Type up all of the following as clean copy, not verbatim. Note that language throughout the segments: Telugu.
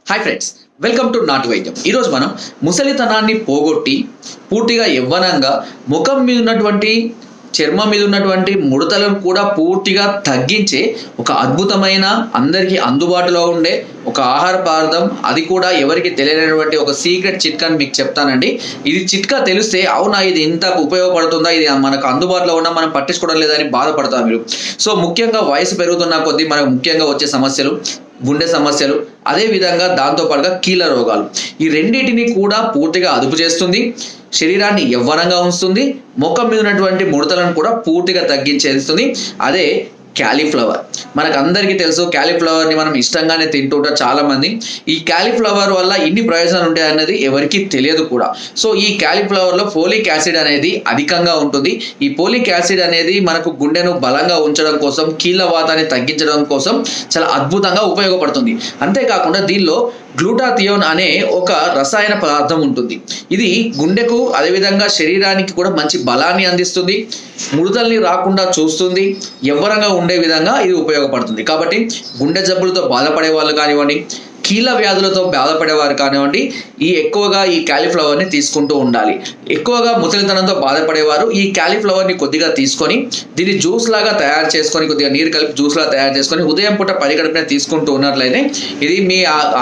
హాయ్ ఫ్రెండ్స్, వెల్కమ్ టు నాటు వైద్యం. ఈరోజు మనం ముసలితనాన్ని పోగొట్టి పూర్తిగా యవ్వనంగా ముఖం మీద ఉన్నటువంటి చర్మం మీద ఉన్నటువంటి ముడతలను కూడా పూర్తిగా తగ్గించే ఒక అద్భుతమైన అందరికీ అందుబాటులో ఉండే ఒక ఆహార పదార్థం, అది కూడా ఎవరికి తెలియనటువంటి ఒక సీక్రెట్ చిట్కాని మీకు చెప్తానండి. ఇది చిట్కా తెలిస్తే అవునా ఇది ఇంత ఉపయోగపడుతుందా, ఇది మనకు అందుబాటులో ఉన్నా మనం పట్టించుకోవడం లేదని బాధపడతారు మీరు. సో ముఖ్యంగా వయసు పెరుగుతున్న కొద్దీ మనకు ముఖ్యంగా వచ్చే సమస్యలు గుండె సమస్యలు, అదేవిధంగా దాంతోపాటుగా కీళ్ళ రోగాలు, ఈ రెండింటిని కూడా పూర్తిగా అదుపు చేస్తుంది. శరీరాన్ని యవ్వనంగా ఉంచుతుంది. ముఖం మీద ఉన్నటువంటి ముడతలను కూడా పూర్తిగా తగ్గించేస్తుంది. అదే క్యాలీఫ్లవర్. మనకు అందరికీ తెలుసు, క్యాలీఫ్లవర్ని మనం ఇష్టంగానే తింటుంటారు చాలామంది. ఈ క్యాలీఫ్లవర్ వల్ల ఇన్ని ప్రయోజనాలు ఉంటాయి అన్నది ఎవరికి తెలియదు కూడా. సో ఈ క్యాలీఫ్లవర్లో ఫోలిక్ యాసిడ్ అనేది అధికంగా ఉంటుంది. ఈ ఫోలిక్ యాసిడ్ అనేది మనకు గుండెను బలంగా ఉంచడం కోసం, కీళ్ళ వాతాన్ని తగ్గించడం కోసం చాలా అద్భుతంగా ఉపయోగపడుతుంది. అంతేకాకుండా దీనిలో గ్లూటాథియోన్ అనే ఒక రసాయన పదార్థం ఉంటుంది. ఇది గుండెకు అదేవిధంగా శరీరానికి కూడా మంచి బలాన్ని అందిస్తుంది. ముడతల్ని రాకుండా చూస్తుంది. యవ్వనంగా ఉండే విధంగా ఇది ఉపయోగపడుతుంది. కాబట్టి గుండె జబ్బులతో బాధపడే వాళ్ళు కానివ్వండి, కీళ్ళ వ్యాధులతో బాధపడేవారు కానివ్వండి, ఎక్కువగా ఈ క్యాలీఫ్లవర్ని తీసుకుంటూ ఉండాలి. ఎక్కువగా ముసలితనంతో బాధపడేవారు ఈ క్యాలీఫ్లవర్ని కొద్దిగా తీసుకొని దీన్ని జ్యూస్ లాగా తయారు చేసుకొని, కొద్దిగా నీరు కలిపి జ్యూస్ లాగా తయారు చేసుకొని ఉదయం పూట పరిగడుపున తీసుకుంటూ ఉన్నట్లయితే ఇది మీ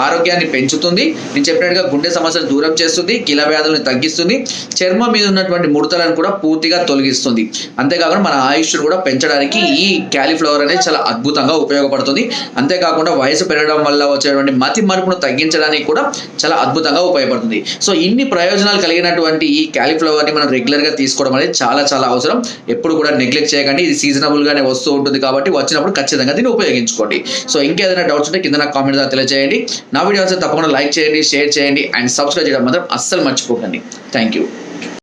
ఆరోగ్యాన్ని పెంచుతుంది. నేను చెప్పినట్టుగా గుండె సమస్యలు దూరం చేస్తుంది, కీళ్ళ వ్యాధులను తగ్గిస్తుంది, చర్మం మీద ఉన్నటువంటి ముడతలను కూడా పూర్తిగా తొలగిస్తుంది. అంతేకాకుండా మన ఆయుష్ను కూడా పెంచడానికి ఈ క్యాలీఫ్లవర్ అనేది చాలా అద్భుతంగా ఉపయోగపడుతుంది. అంతేకాకుండా వయసు పెరగడం వల్ల వచ్చేటువంటి మతి మరుపును తగ్గించడానికి కూడా చాలా అద్భుతంగా ఉపయోగపడుతుంది. సో ఇన్ని ప్రయోజనాలు కలిగినటువంటి ఈ క్యాలీఫ్లవర్ని మనం రెగ్యులర్గా తీసుకోవడం అనేది చాలా చాలా అవసరం. ఎప్పుడు కూడా నెగ్లెక్ట్ చేయకండి. ఇది సీజనబుల్గానే వస్తూ ఉంటుంది కాబట్టి వచ్చినప్పుడు ఖచ్చితంగా దీన్ని ఉపయోగించుకోండి. సో ఇంకేదైనా డౌట్స్ ఉంటే కింద నాకు కామెంట్ ద్వారా తెలియజేయండి. నా వీడియోస్ తప్పకుండా లైక్ చేయండి, షేర్ చేయండి అండ్ సబ్స్క్రైబ్ చేయడం మాత్రం అస్సలు మర్చిపోకండి. Thank you.